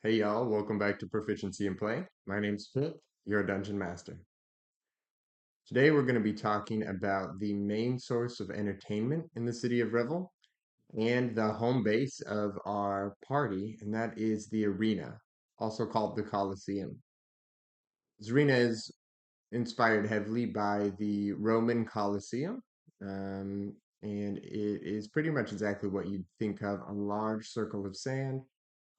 Hey y'all, welcome back to Proficiency in Play. My name's Pip, your Dungeon Master. Today we're going to be talking about the main source of entertainment in the city of Revel and the home base of our party, and that is the arena, also called the Colosseum. This arena is inspired heavily by the Roman Colosseum, um, and it is pretty much exactly what you'd think of a large circle of sand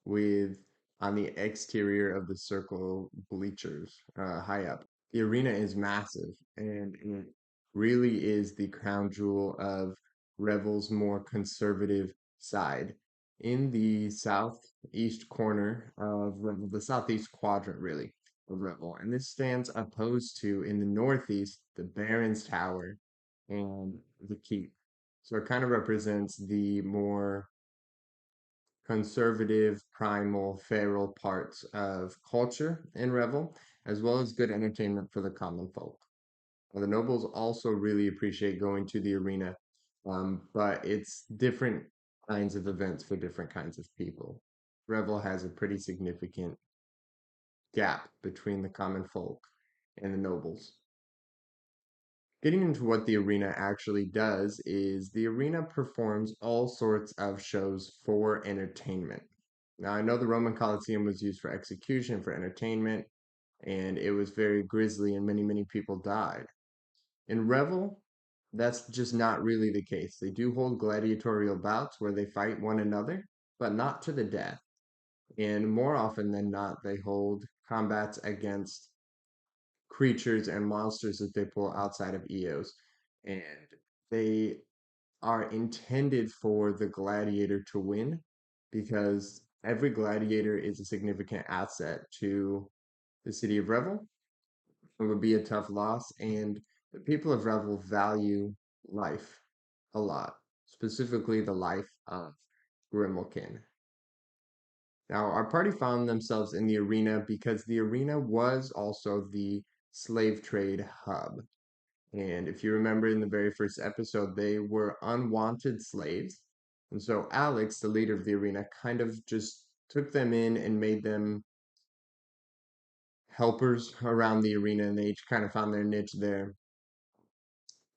with on the exterior of the circle bleachers high up. The arena is massive and it really is the crown jewel of Revel's more conservative side. In the southeast corner of Revel, the southeast quadrant really of Revel, and this stands opposed to in the northeast the Baron's Tower and the Keep. So it kind of represents the more conservative, primal, feral parts of culture in Revel, as well as good entertainment for the common folk. The nobles also really appreciate going to the arena, but it's different kinds of events for different kinds of people. Revel has a pretty significant gap between the common folk and the nobles. Getting into what the arena actually does is the arena performs all sorts of shows for entertainment. Now, I know the Roman Colosseum was used for execution, for entertainment, and it was very grisly, and many, many people died. In Revel, that's just not really the case. They do hold gladiatorial bouts where they fight one another, but not to the death. And more often than not, they hold combats against creatures and monsters that they pull outside of Eos. And they are intended for the gladiator to win because every gladiator is a significant asset to the city of Revel. It would be a tough loss, and the people of Revel value life a lot, specifically the life of Grimmelkin. Now, our party found themselves in the arena because the arena was also the slave trade hub. And if you remember in the very first episode, they were unwanted slaves. And so Alex, the leader of the arena, kind of just took them in and made them helpers around the arena, and they each kind of found their niche there.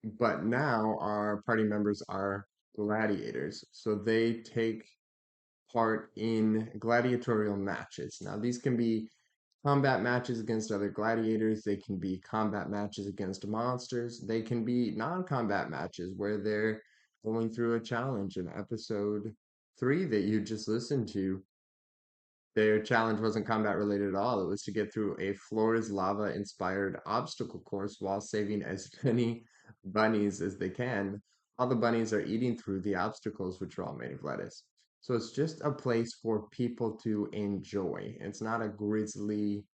But now our party members are gladiators. So they take part in gladiatorial matches. Now, these can be combat matches against other gladiators, they can be combat matches against monsters, they can be non combat matches where they're going through a challenge. In episode 3 that you just listened to, their challenge wasn't combat related at all. It was to get through a Flora's Lava inspired obstacle course while saving as many bunnies as they can. All the bunnies are eating through the obstacles, which are all made of lettuce. So it's just a place for people to enjoy. It's not a grisly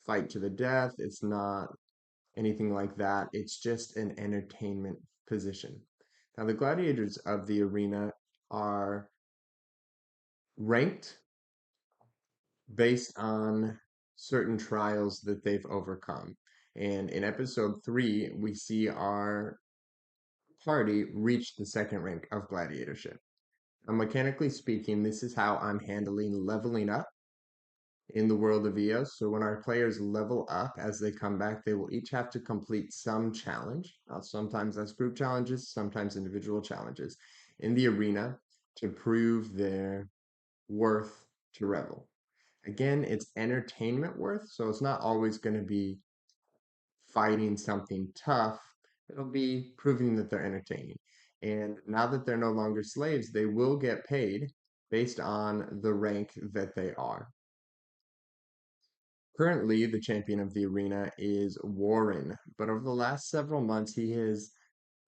fight to the death. It's not anything like that. It's just an entertainment position. Now, the gladiators of the arena are ranked based on certain trials that they've overcome. And in episode 3, we see our party reach the second rank of gladiatorship. Now, mechanically speaking, this is how I'm handling leveling up in the world of EOS. So when our players level up as they come back, they will each have to complete some challenge. Sometimes that's group challenges, sometimes individual challenges in the arena to prove their worth to Revel. Again, it's entertainment worth, so it's not always going to be fighting something tough. It'll be proving that they're entertaining. And now that they're no longer slaves, they will get paid based on the rank that they are. Currently, the champion of the arena is Warren, but over the last several months, he has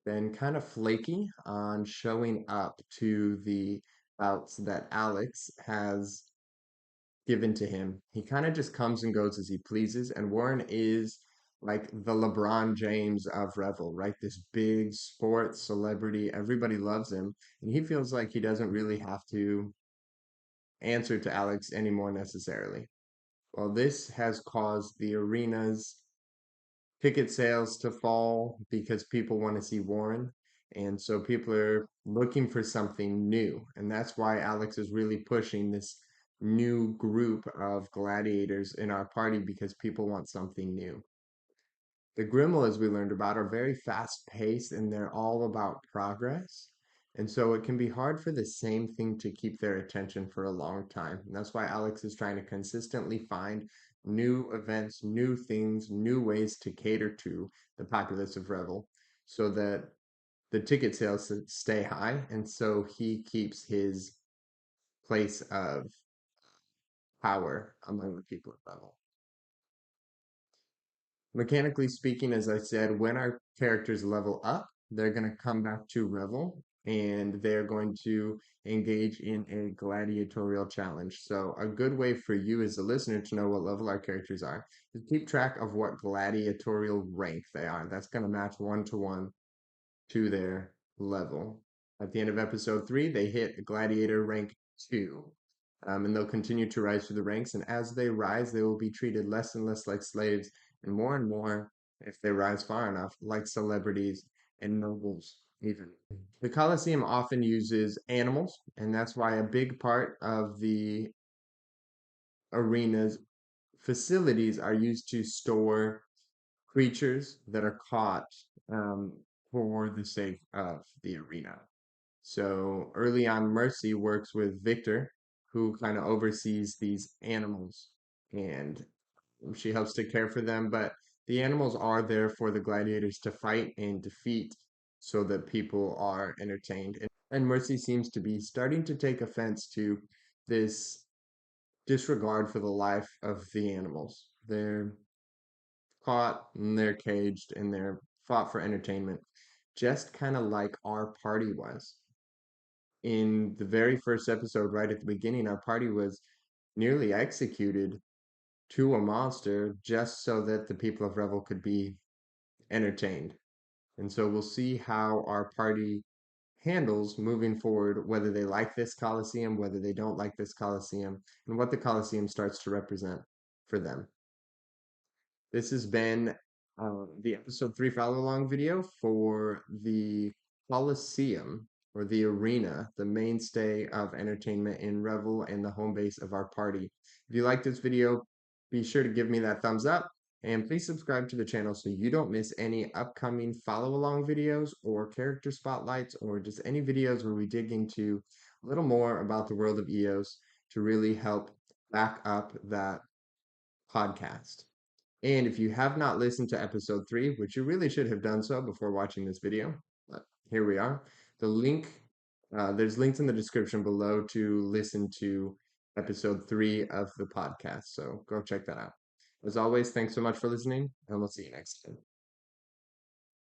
been kind of flaky on showing up to the bouts that Alex has given to him. He kind of just comes and goes as he pleases, and Warren is like the LeBron James of Revel, right? This big sports celebrity. Everybody loves him, and he feels like he doesn't really have to answer to Alex anymore necessarily. Well, this has caused the arena's ticket sales to fall because people want to see Warren. And so people are looking for something new. And that's why Alex is really pushing this new group of gladiators in our party because people want something new. The Grimmel, as we learned about, are very fast paced and they're all about progress. And so it can be hard for the same thing to keep their attention for a long time. And that's why Alex is trying to consistently find new events, new things, new ways to cater to the populace of Revel so that the ticket sales stay high. And so he keeps his place of power among the people of Revel. Mechanically speaking, as I said, when our characters level up, they're going to come back to Revel and they're going to engage in a gladiatorial challenge. So, a good way for you as a listener to know what level our characters are is keep track of what gladiatorial rank they are. That's going to match 1 to 1 to their level. At the end of episode 3, they hit gladiator rank 2. And they'll continue to rise through the ranks. And as they rise, they will be treated less and less like slaves, and more, if they rise far enough, like celebrities and nobles, even. The Colosseum often uses animals, and that's why a big part of the arena's facilities are used to store creatures that are caught um, for the sake of the arena. So early on, Mercy works with Victor, who kind of oversees these animals, and she helps to care for them. But the animals are there for the gladiators to fight and defeat so that people are entertained. And Mercy seems to be starting to take offense to this disregard for the life of the animals. They're caught and they're caged and they're fought for entertainment, just kind of like our party was. In the very first episode, right at the beginning, our party was nearly executed to a monster just so that the people of Revel could be entertained. And so we'll see how our party handles moving forward, whether they like this Coliseum, whether they don't like this Coliseum, and what the Coliseum starts to represent for them. This has been the episode 3 follow along video for the Coliseum or the arena, the mainstay of entertainment in Revel and the home base of our party. If you like this video, be sure to give me that thumbs up and please subscribe to the channel so you don't miss any upcoming follow along videos or character spotlights or just any videos where we dig into a little more about the world of EOS to really help back up that podcast. And if you have not listened to episode 3, which you really should have done so before watching this video, but here we are. There's links in the description below to listen to episode 3 of the podcast. So go check that out. As always, thanks so much for listening, and we'll see you next time.